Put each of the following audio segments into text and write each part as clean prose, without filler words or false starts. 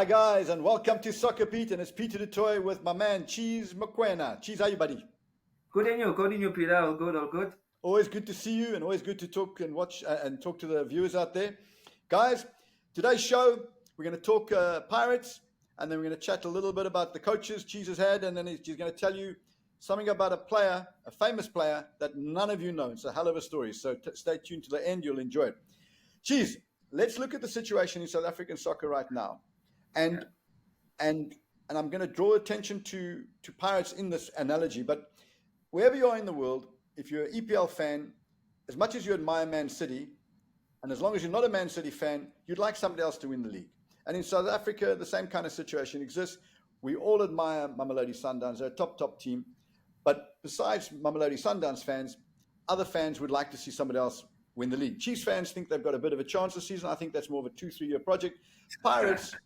Hi guys, and welcome to SoccerBeat, and it's Peter Du Toit with my man Cheezboy Mokoena. Cheez, how you, buddy? Good in you, Peter. All good, all good. Always good to see you, and always good to talk and watch and talk to the viewers out there, guys. Today's show, we're going to talk Pirates, and then we're going to chat a little bit about the coaches Cheez has had, and then he's going to tell you something about a player, a famous player that none of you know. It's a hell of a story. So stay tuned to the end; you'll enjoy it. Cheez, let's look at the situation in South African soccer right now. And I'm going to draw attention to Pirates in this analogy, but wherever you are in the world, if you're an EPL fan, as much as you admire Man City, and as long as you're not a Man City fan, you'd like somebody else to win the league. And in South Africa, the same kind of situation exists. We all admire Mamelodi Sundowns. They're a top team. But besides Mamelodi Sundowns fans, other fans would like to see somebody else win the league. Chiefs fans think they've got a bit of a chance this season. I think that's more of a 2-3 year project. Pirates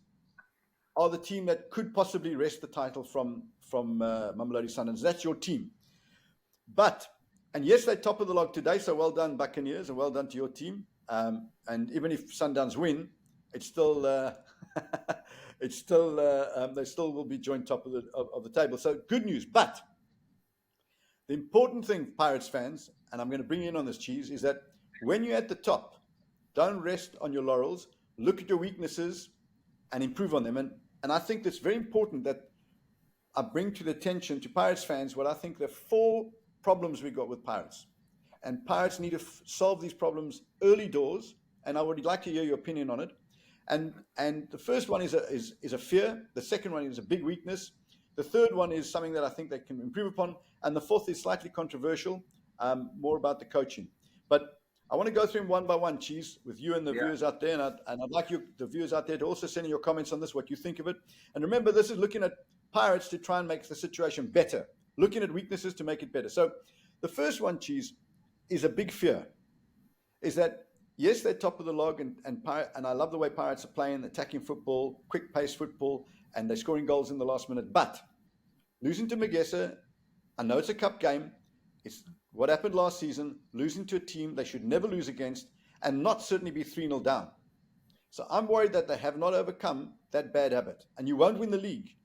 are the team that could possibly wrest the title from Mamelodi Sundowns. That's your team. And yes, they're top of the log today, so well done, Buccaneers, and well done to your team. And even if Sundowns win, it's still they still will be joint top of the table. So good news. But the important thing, Pirates fans, and I'm going to bring you in on this, Cheez, is that when you're at the top, don't rest on your laurels. Look at your weaknesses and improve on them. And I think that's very important that I bring to the attention to Pirates fans what I think the 4 problems we got with Pirates. And Pirates need to solve these problems early doors, and I would like to hear your opinion on it. And the first one is a fear. The second one is a big weakness. The third one is something that I think they can improve upon. And the fourth is slightly controversial, more about the coaching. But I want to go through them one by one, Cheez, with you and the viewers out there. And I'd like the viewers out there to also send in your comments on this, what you think of it. And remember, this is looking at Pirates to try and make the situation better, looking at weaknesses to make it better. So the first one, Cheez, is a big fear, is that, yes, they're top of the log, and I love the way Pirates are playing, attacking football, quick-paced football, and they're scoring goals in the last minute. But losing to Magesi, I know it's a cup game. It's what happened last season, losing to a team they should never lose against, and not certainly be 3-0 down. So I'm worried that they have not overcome that bad habit. And you won't win the league.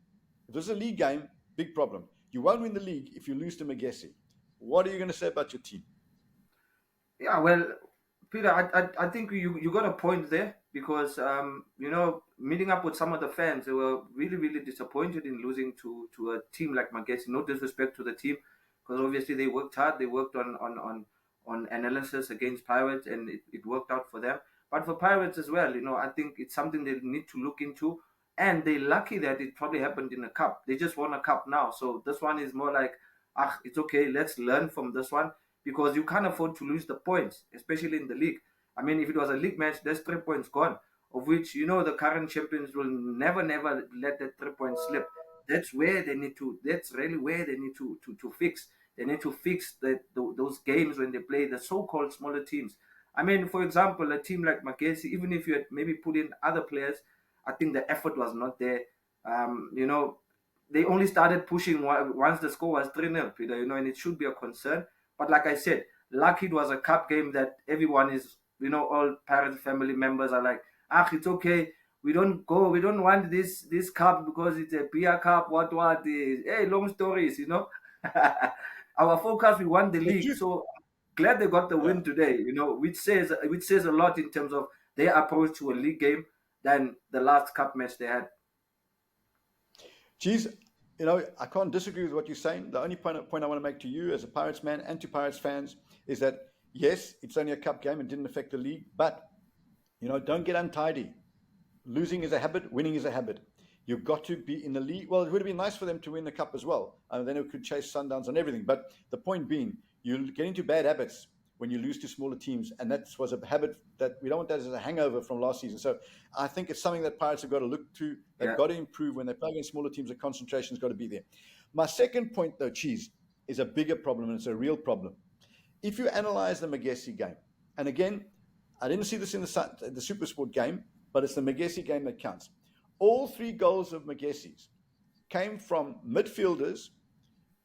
If this is a league game, big problem. You won't win the league if you lose to Magesi. What are you going to say about your team? Yeah, well, Peter, I think you got a point there because, meeting up with some of the fans, they were really, really disappointed in losing to a team like Magesi. No disrespect to the team, because obviously they worked hard. They worked on analysis against Pirates, and it worked out for them. But for Pirates as well, I think it's something they need to look into. And they're lucky that it probably happened in a cup. They just won a cup now. So this one is more like, it's okay, let's learn from this one, because you can't afford to lose the points, especially in the league. I mean, if it was a league match, there's 3 points gone, of which, the current champions will never let that 3 points slip. That's really where they need to fix. They need to fix those games when they play the so-called smaller teams. I mean, for example, a team like Magesi, even if you had maybe put in other players, I think the effort was not there. They only started pushing once the score was 3-0, Peter, and it should be a concern. But like I said, lucky it was a cup game that everyone is, all Pirates family members are like, it's okay. We don't want this cup because it's a beer cup, what, hey, long stories, Our focus, we won the league. So glad they got the win today, which says a lot in terms of their approach to a league game than the last cup match they had. Cheez, I can't disagree with what you're saying. The only point I want to make to you as a Pirates man and to Pirates fans is that, yes, it's only a cup game and didn't affect the league, but, don't get untidy. Losing is a habit, winning is a habit. You've got to be in the league. Well, it would have been nice for them to win the cup as well. Then it could chase Sundowns and everything. But the point being, you get into bad habits when you lose to smaller teams, and that was a habit that we don't want that as a hangover from last season. So I think it's something that Pirates have got to look to. They've got to improve. When they play against smaller teams, the concentration's got to be there. My second point, though, Cheez, is a bigger problem, and it's a real problem. If you analyze the Magesi game, and again, I didn't see this in the SuperSport game, but it's the Magesi game that counts. All 3 goals of Magesi's came from midfielders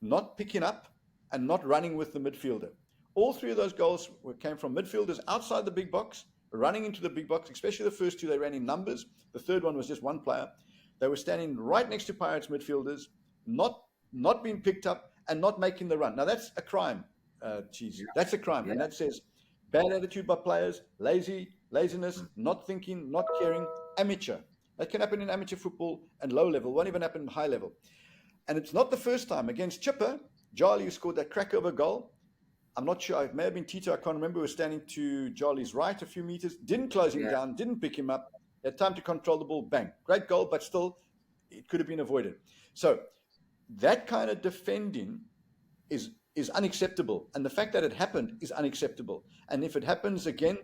not picking up and not running with the midfielder. All 3 of those goals came from midfielders outside the big box, running into the big box, especially the first 2 they ran in numbers. The third one was just one player. They were standing right next to Pirates midfielders, not being picked up and not making the run. Now that's a crime, Cheese. That's a crime, and that says bad attitude by players, laziness, not thinking, not caring, amateur. That can happen in amateur football and low level. Won't even happen in high level. And it's not the first time. Against Chipper, Jolly, who scored that crack over goal. I'm not sure. It may have been Tito. I can't remember. Was standing to Jolly's right a few meters. Didn't close him down. Didn't pick him up. Had time to control the ball. Bang. Great goal, but still, it could have been avoided. So that kind of defending is unacceptable. And the fact that it happened is unacceptable. And if it happens again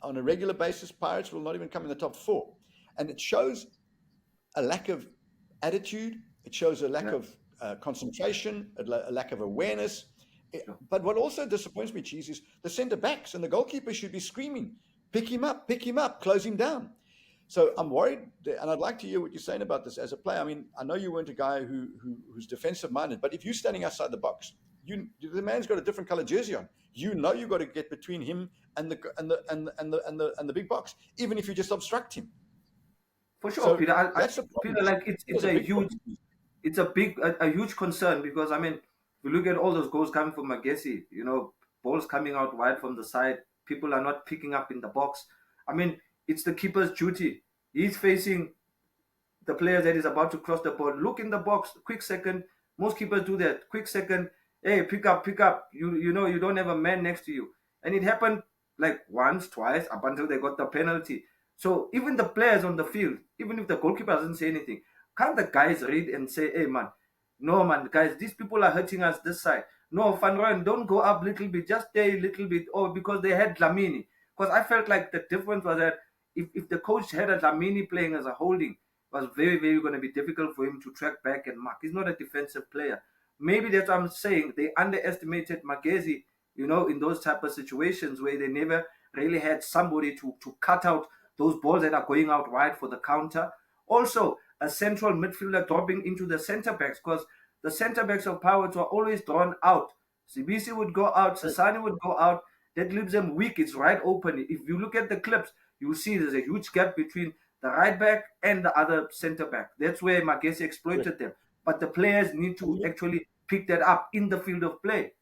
on a regular basis, Pirates will not even come in the top 4. And it shows a lack of attitude. It shows a lack of concentration, a lack of awareness. But what also disappoints me, Cheese, is the centre-backs and the goalkeeper should be screaming, pick him up, close him down. So I'm worried, and I'd like to hear what you're saying about this as a player. I mean, I know you weren't a guy who's defensive-minded, but if you're standing outside the box, the man's got a different color jersey on. You know you've got to get between him and the big box, even if you just obstruct him. For sure, so Peter. Peter, like it's a huge concern because I mean, if you look at all those goals coming from Magesi, balls coming out wide from the side, people are not picking up in the box. I mean, it's the keeper's duty. He's facing the player that is about to cross the ball. Look in the box, quick second. Most keepers do that. Quick second. Hey, pick up. You don't have a man next to you. And it happened like once, twice, up until they got the penalty. So even the players on the field, even if the goalkeeper doesn't say anything, can't the guys read and say, hey, man, no, man, guys, these people are hurting us this side. No, Van Rooyen, don't go up a little bit, just stay a little bit. Oh, because they had Dlamini. Because I felt like the difference was that if the coach had a Dlamini playing as a holding, it was very, very going to be difficult for him to track back and mark. He's not a defensive player. Maybe that's what I'm saying. They underestimated Magesi, in those type of situations where they never really had somebody to cut out those balls that are going out wide for the counter. Also, a central midfielder dropping into the centre-backs because the centre-backs of Pirates were always drawn out. Sibisi would go out, Sasani would go out. That leaves them weak. It's right open. If you look at the clips, you'll see there's a huge gap between the right back and the other centre-back. That's where Magesi exploited them. But the players need to actually pick that up in the field of play.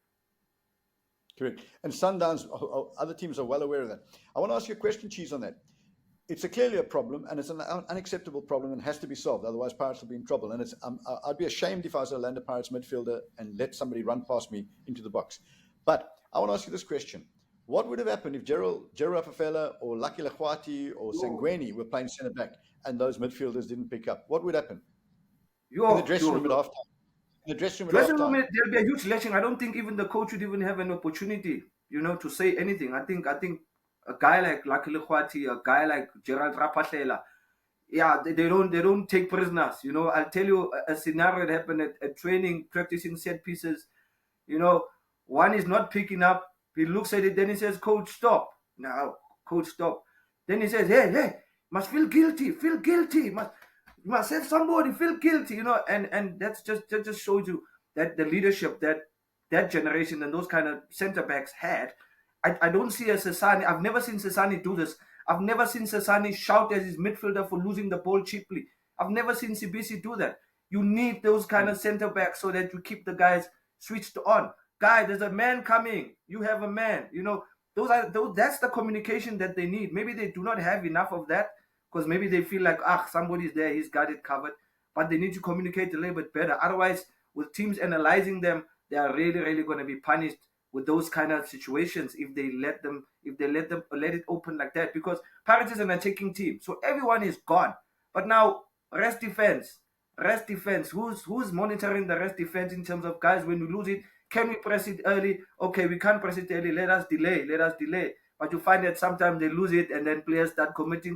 Correct. And Sundowns, other teams are well aware of that. I want to ask you a question, Cheese, on that. It's clearly a problem, and it's an unacceptable problem and has to be solved. Otherwise, Pirates will be in trouble. And I'd be ashamed if I was a Orlando Pirates midfielder and let somebody run past me into the box. But I want to ask you this question. What would have happened if Gerald Rafafela or Lucky Lekwati or Sangweni were playing centre-back and those midfielders didn't pick up? What would happen? In the dressing room at halftime. In the dressing room at halftime. There'll be a huge lashing. I don't think even the coach would even have an opportunity, to say anything. I think a guy like Lucky Lekwati, a guy like Gerald Rafafela, they don't take prisoners. I'll tell you a scenario that happened at training, practicing set pieces. One is not picking up. He looks at it, then he says, Coach, stop. Now, Coach, stop. Then he says, hey, must feel guilty, must have somebody feel guilty, and that just shows you that the leadership that generation and those kind of centre-backs had. I don't see a Sasani. I've never seen Sasani do this. I've never seen Sasani shout at his midfielder for losing the ball cheaply. I've never seen Sibisi do that. You need those kind of centre-backs so that you keep the guys switched on. Guy, there's a man coming. You have a man. That's the communication that they need. Maybe they do not have enough of that because maybe they feel like, somebody's there, he's got it covered. But they need to communicate a little bit better. Otherwise, with teams analyzing them, they are really, really going to be punished with those kind of situations if they let it open like that. Because Pirates is an attacking team, so everyone is gone. But now, rest defense. Who's monitoring the rest defense in terms of guys when we lose it? Can we press it early? Okay, we can't press it early. Let us delay. But you find that sometimes they lose it and then players start committing.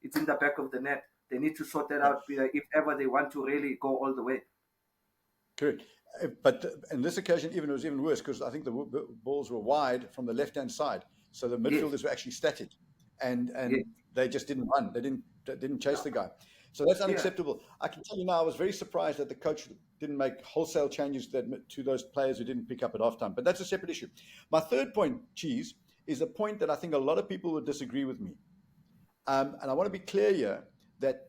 It's in the back of the net. They need to sort that out if ever they want to really go all the way. Correct. But in this occasion, it was even worse because I think the balls were wide from the left-hand side. So the midfielders were actually static and they just didn't run. They didn't chase the guy. So that's unacceptable. I can tell you now, I was very surprised that the coach didn't make wholesale changes to those players who didn't pick up at halftime. But that's a separate issue. My third point, Cheese, is a point that I think a lot of people would disagree with me. And I want to be clear here that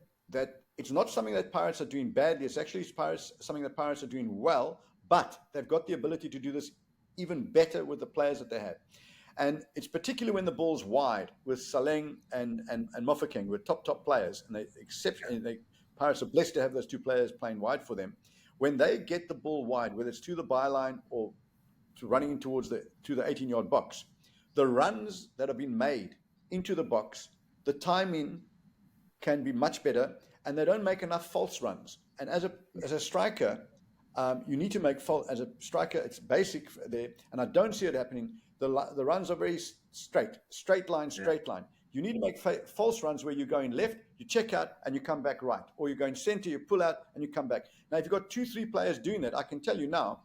it's not something that Pirates are doing badly. It's actually something that Pirates are doing well, but they've got the ability to do this even better with the players that they have. And it's particularly when the ball's wide with Saleng and Mofokeng, with top players, and Pirates are blessed to have those two players playing wide for them. When they get the ball wide, whether it's to the byline or to running towards to the 18-yard box, the runs that have been made into the box, the timing can be much better, and they don't make enough false runs. And as a striker, you need to make as a striker. It's basic there, and I don't see it happening. The runs are very straight line. You need to make false runs where you're going left, you check out, and you come back right, or you're going center, you pull out, and you come back. Now, if you've got 2-3 players doing that, I can tell you now,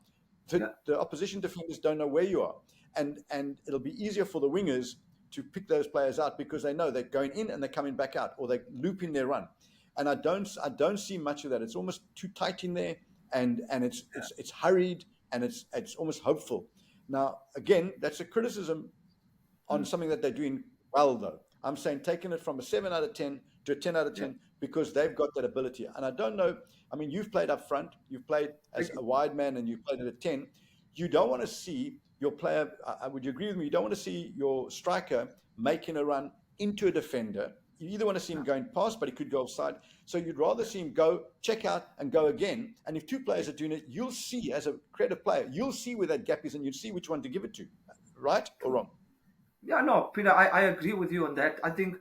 the opposition defenders don't know where you are, and it'll be easier for the wingers to pick those players out because they know they're going in and they're coming back out, or they loop in their run. And I don't see much of that. It's almost too tight in there, and it's hurried, and it's almost hopeful. Now, again, that's a criticism on something that they're doing well, though. I'm saying taking it from a 7 out of 10 to a 10 out of 10 because they've got that ability. And I don't know, I mean, you've played up front, you've played as a wide man, and you've played at a 10. You don't want to see your player, would you agree with me? You don't want to see your striker making a run into a defender. You either want to see him going past, but he could go offside. So you'd rather see him go, check out, and go again. And if two players are doing it, you'll see, as a creative player, you'll see where that gap is, and you'll see which one to give it to. Right or wrong? Yeah, no, Peter, I agree with you on that. I think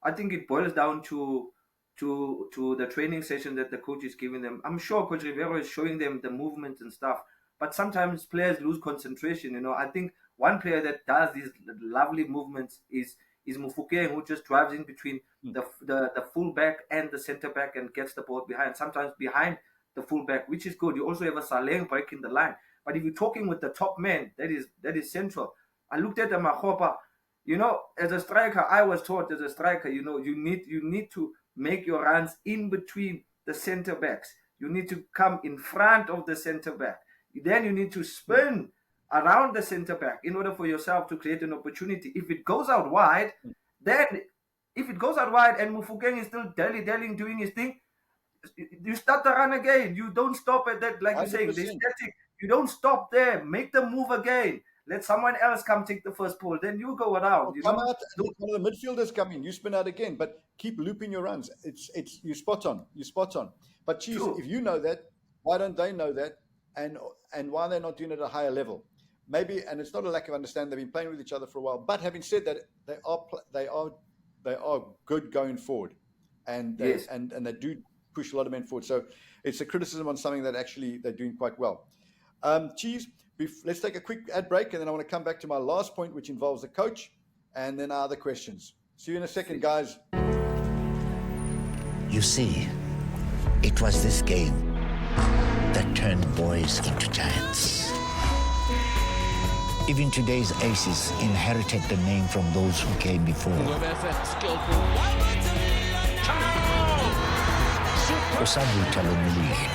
it boils down to the training session that the coach is giving them. I'm sure Coach Riveiro is showing them the movement and stuff, but sometimes players lose concentration. I think one player that does these lovely movements is Mofokeng, who just drives in between the fullback and the centre back and gets the ball behind, sometimes behind the fullback, which is good. You also have a Saleng breaking the line. But if you're talking with the top man, that is central. I looked at the Mahopa. As a striker, I was taught as a striker, you need to make your runs in between the centre backs. You need to come in front of the centre back. Then you need to spin around the centre back in order for yourself to create an opportunity. If it goes out wide, and Mofokeng is still dallying, doing his thing, you start the run again. You don't stop at that, like 100%. You're saying, they're static. You don't stop there. Make the move again. Let someone else come take the first ball. Then you go around. Come out. One of the midfielders come in. You spin out again, but keep looping your runs. It's you spot on. But geez, if you know that, why don't they know that? And why are they not doing it at a higher level? Maybe, and it's not a lack of understanding. They've been playing with each other for a while. But having said that, they are good going forward, and they do push a lot of men forward. So it's a criticism on something that actually they're doing quite well. Cheese, let's take a quick ad break, and then I want to come back to my last point, which involves the coach, and then our other questions. See you in a second, guys. You see, it was this game that turned boys into giants. Even today's aces inherited the name from those who came before. Usabutha lo mulilo,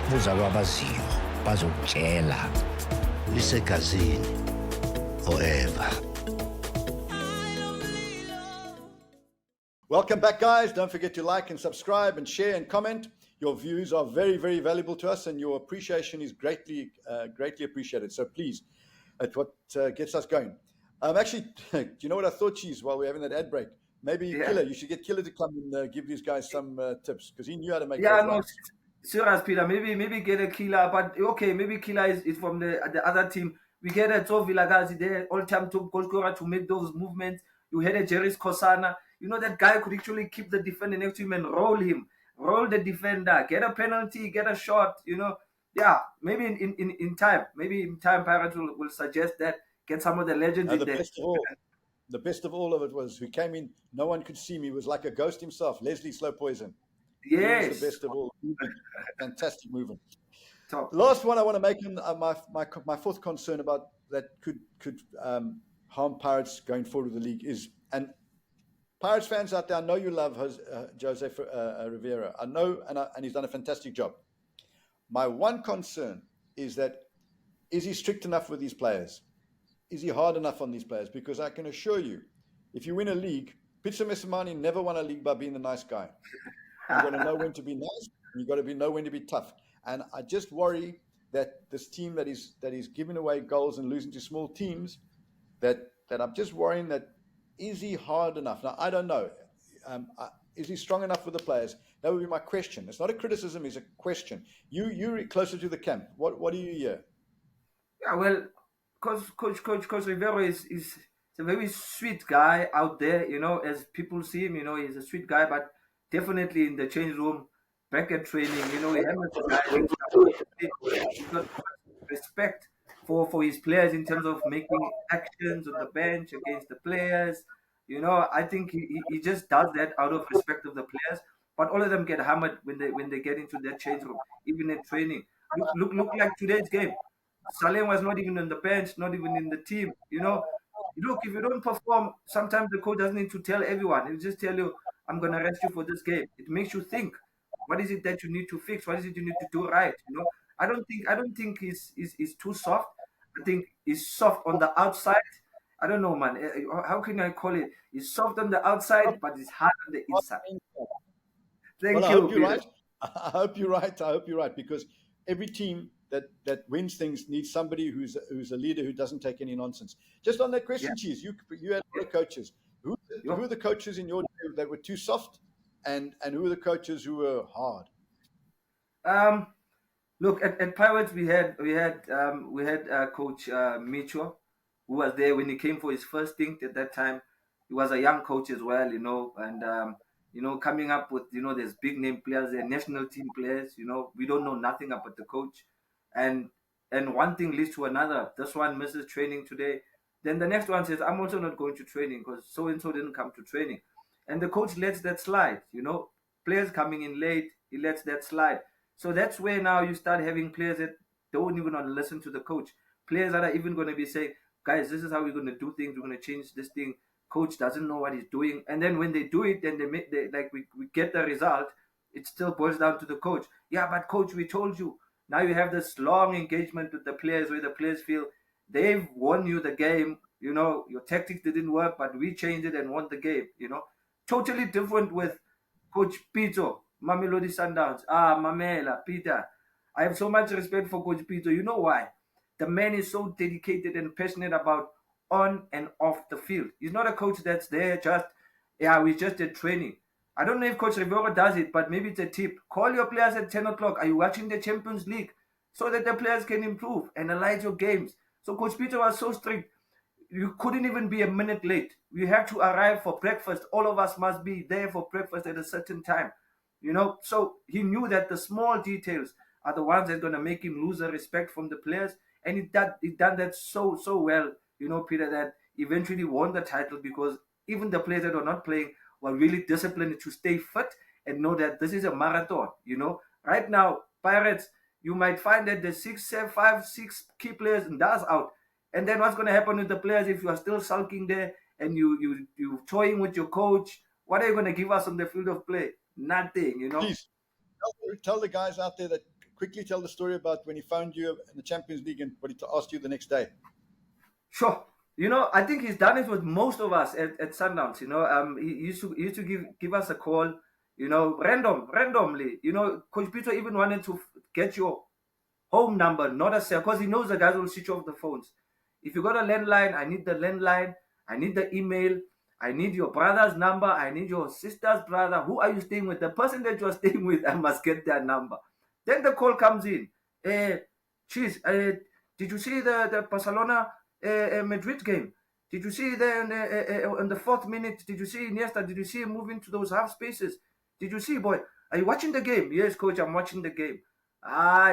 buzalwa abaziyo, bazokutshela, lisegazini forever. Welcome back, guys. Don't forget to like and subscribe and share and comment. Your views are very, very valuable to us, and your appreciation is greatly appreciated. So please, it's what gets us going. Actually, do you know what I thought, Cheese, while we're having that ad break? Maybe Killer, you should get Killer to come and give these guys some tips, because he knew how to make serious, Peter. Maybe get a Killer, but okay, maybe Killer is from the other team. We get a Tovi Lagazi there, all-time top goal scorer to make those movements. You had a Jerry's Kosana. That guy could actually keep the defender next to him and roll the defender, get a penalty, get a shot. Maybe in time, Pirates will suggest that, get some of the legends in there. The best of all of it was, who came in, no one could see me, was like a ghost himself, Leslie Slow Poison. Yes. He was the best of all. Fantastic movement. Top. Last one I want to make, my fourth concern about that could harm Pirates going forward with the league is, and Pirates fans out there, I know you love Jose Riveiro. I know, and he's done a fantastic job. My one concern is he strict enough with these players? Is he hard enough on these players? Because I can assure you, if you win a league, Pitso Mesamani never won a league by being the nice guy. You've got to know when to be nice. You've got to know when to be tough. And I just worry that this team that is giving away goals and losing to small teams, that I'm just worrying that, is he hard enough? Now, I don't know. Is he strong enough for the players? That would be my question. It's not a criticism; it's a question. You're closer to the camp. What do you hear? Yeah, well, Coach Riveiro is a very sweet guy out there. As people see him, he's a sweet guy, but definitely in the change room, back at training, he hammers the guys. He's got respect for his players in terms of making actions on the bench against the players. I think he just does that out of respect of the players. But all of them get hammered when they get into that change room, even in training. Look like today's game. Saleng was not even on the bench, not even in the team. Look, if you don't perform, sometimes the coach doesn't need to tell everyone. He'll just tell you, I'm gonna rest you for this game. It makes you think. What is it that you need to fix? What is it you need to do right? I don't think he's too soft. I think he's soft on the outside. I don't know, man. How can I call it? He's soft on the outside, but he's hard on the inside. Thank Well, I you, hope you're Peter. right. I hope you're right. I hope you're right, because every team that wins things needs somebody who's a leader who doesn't take any nonsense. Just on that question, Cheese, you had a lot of coaches. Who are the coaches in your team that were too soft, and who are the coaches who were hard? Look, at Pirates we had Coach Mitchell, who was there when he came for his first stint. At that time, he was a young coach as well, and coming up with there's big name players there, national team players. We don't know nothing about the coach, and one thing leads to another. This one misses training today, then the next one says, I'm also not going to training because so and so didn't come to training, and the coach lets that slide. Players coming in late, he lets that slide. So that's where now you start having players that don't even want to listen to the coach. Players that are even going to be saying, guys, this is how we're going to do things. We're going to change this thing. Coach doesn't know what he's doing. And then when they do it, then we get the result. It still boils down to the coach. Yeah, but coach, we told you. Now you have this long engagement with the players where the players feel they've won you the game. Your tactics didn't work, but we changed it and won the game. Totally different with Coach Peter, Mamelodi Sundowns. Mamela, Peter. I have so much respect for Coach Peter. You know why? The man is so dedicated and passionate about on and off the field. He's not a coach that's there we just did training. I don't know if Coach Riveiro does it, but maybe it's a tip. Call your players at 10 o'clock. Are you watching the Champions League? So that the players can improve, analyze your games. So Coach Peter was so strict. You couldn't even be a minute late. You have to arrive for breakfast. All of us must be there for breakfast at a certain time. So he knew that the small details are the ones that are going to make him lose the respect from the players. And he done that so well, Peter, that eventually won the title because even the players that were not playing were really disciplined to stay fit and know that this is a marathon. Right now, Pirates, you might find that the 6 key players and that's out. And then what's going to happen with the players if you are still sulking there and you toying with your coach? What are you going to give us on the field of play? Nothing, Please tell the guys out there that quickly tell the story about when he found you in the Champions League and what he asked you the next day. Sure. I think he's done it with most of us at Sundowns. He used to give us a call, randomly. Coach Peter even wanted to get your home number, not a cell, because he knows the guys will switch off the phones. If you got a landline, I need the landline. I need the email. I need your brother's number. I need your sister's brother. Who are you staying with? The person that you're staying with, I must get their number. Then the call comes in. Cheese, did you see the Barcelona Madrid game? Did you see there in the 4th minute? Did you see Iniesta? Did you see him move into those half spaces? Did you see, boy? Are you watching the game? Yes, coach, I'm watching the game.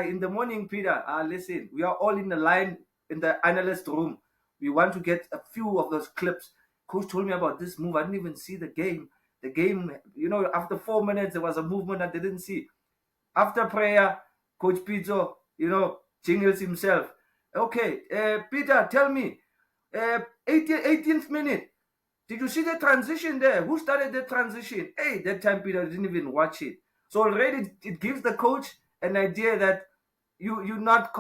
In the morning, Peter, listen, we are all in the line in the analyst room. We want to get a few of those clips. Coach told me about this move. I didn't even see the game. The game, after 4 minutes, there was a movement I didn't see. After prayer, Coach Peter, jingles himself. Okay, Peter, tell me, 18th minute, did you see the transition there? Who started the transition? Hey, that time Peter didn't even watch it. So already it gives the coach an idea that you're not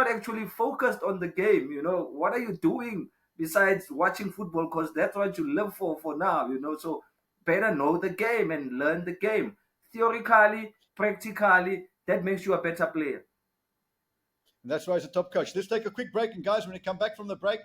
actually focused on the game. What are you doing besides watching football? Because that's what you live for now. So better know the game and learn the game. theoretically, practically, that makes you a better player. And that's why he's a top coach. Let's take a quick break. And guys, when we come back from the break,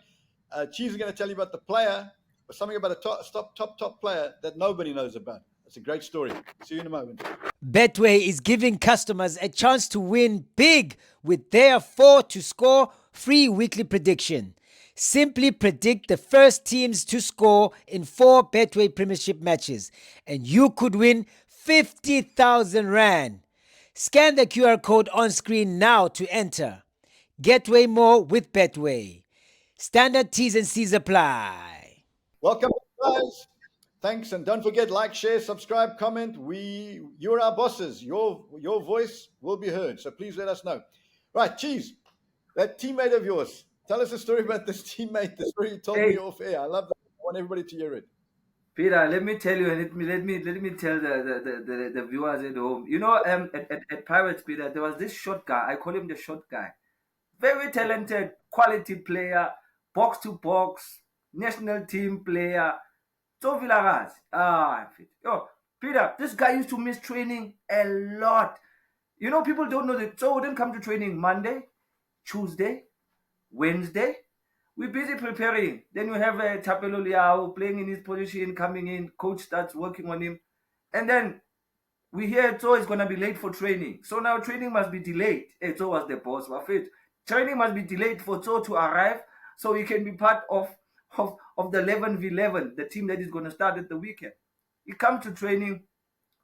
Cheese is going to tell you about the player, or something about a top player that nobody knows about. It's a great story. See you in a moment. Betway is giving customers a chance to win big with their 4 to score free weekly prediction. Simply predict the first teams to score in 4 Betway Premiership matches, and you could win 50,000 Rand. Scan the QR code on screen now to enter. Get way more with Betway. Standard T's and C's apply. Welcome, guys. Thanks, and don't forget, like, share, subscribe, comment. You're our bosses. Your voice will be heard, so please let us know. Right, Cheese, that teammate of yours. Tell us a story about this teammate. The story you told me off air. I love that. I want everybody to hear it. Peter, let me tell you, and let me tell the viewers at home. You know, at Pirates, Peter, there was this short guy. I call him the short guy. Very talented, quality player, box to box, national team player. So Villaraz. Peter, this guy used to miss training a lot. You know, people don't know that. So we didn't come to training Monday, Tuesday, Wednesday. We're busy preparing. Then you have Tapelo Liao playing in his position, coming in. Coach starts working on him. And then we hear Toit is going to be late for training. So now training must be delayed. Toit was the boss. Training must be delayed for Toit to arrive so he can be part of the 11v11, the team that is going to start at the weekend. He comes to training.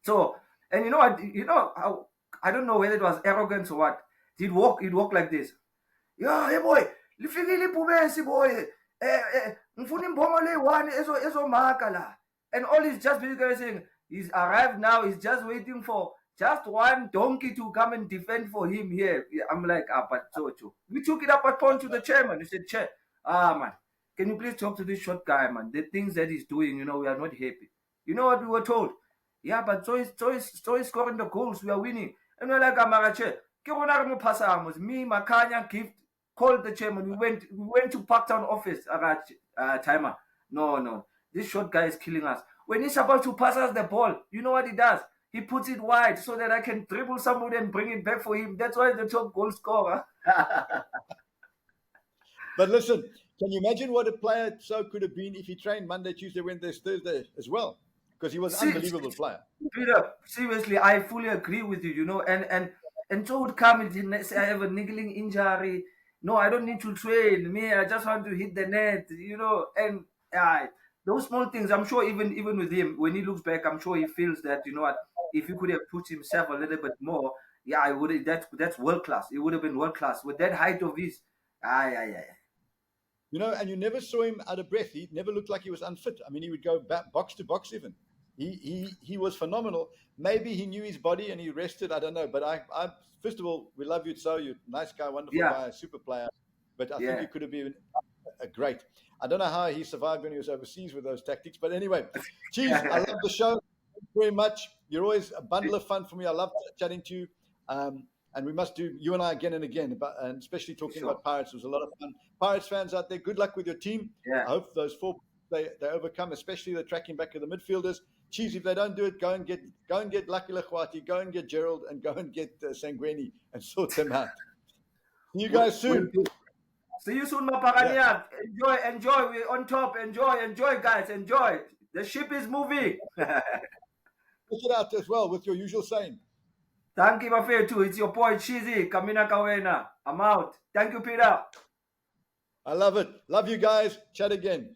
So, and you know what? I don't know whether it was arrogance or what. He'd walk like this. Yeah, hey boy. Boy, and all he's just basically saying, he's arrived now, he's just waiting for just one donkey to come and defend for him here. I'm like, but so we took it up at point to the chairman. He said, Chair, man, can you please talk to this short guy, man? The things that he's doing, we are not happy. You know what we were told? Yeah, but so is scoring the goals, we are winning. And we're like, Amarache, me, Makanya, Gift, called the chairman. We went to Parktown office. Timer. No. This short guy is killing us. When he's about to pass us the ball, you know what he does? He puts it wide so that I can dribble somebody and bring it back for him. That's why he's the top goal scorer. But listen, can you imagine what a player so could have been if he trained Monday, Tuesday, Wednesday, Thursday as well? Because he was an unbelievable player. Peter, seriously, I fully agree with you, and so would come and say, I have a niggling injury. No, I don't need to train. Me, I just want to hit the net, and those small things, I'm sure even with him, when he looks back, I'm sure he feels that, if he could have put himself a little bit more, I would have, that's world class. It would have been world class. With that height of his, and you never saw him out of breath. He never looked like he was unfit. I mean, he would go back, box to box even. He was phenomenal. Maybe he knew his body and he rested. I don't know. But I first of all, we love you, so you're a nice guy, wonderful guy, super player. But I think he could have been a great. I don't know how he survived when he was overseas with those tactics. But anyway, Cheese, I love the show. Thank you very much. You're always a bundle of fun for me. I love chatting to you. And we must do you and I again and again, and especially talking about Pirates. It was a lot of fun. Pirates fans out there, good luck with your team. I hope those 4 they overcome, especially the tracking back of the midfielders. Cheese, if they don't do it, go and get Lucky Lekwati, go and get Gerald, and go and get Sangweni and sort them out. See you guys soon. See you soon, Mapagania. Enjoy. We're on top. Enjoy, guys. Enjoy. The ship is moving. Check it out as well with your usual saying. Thank you, Mafetu. It's your boy, Cheezy. Kamina Kawena. I'm out. Thank you, Peter. I love it. Love you guys. Chat again.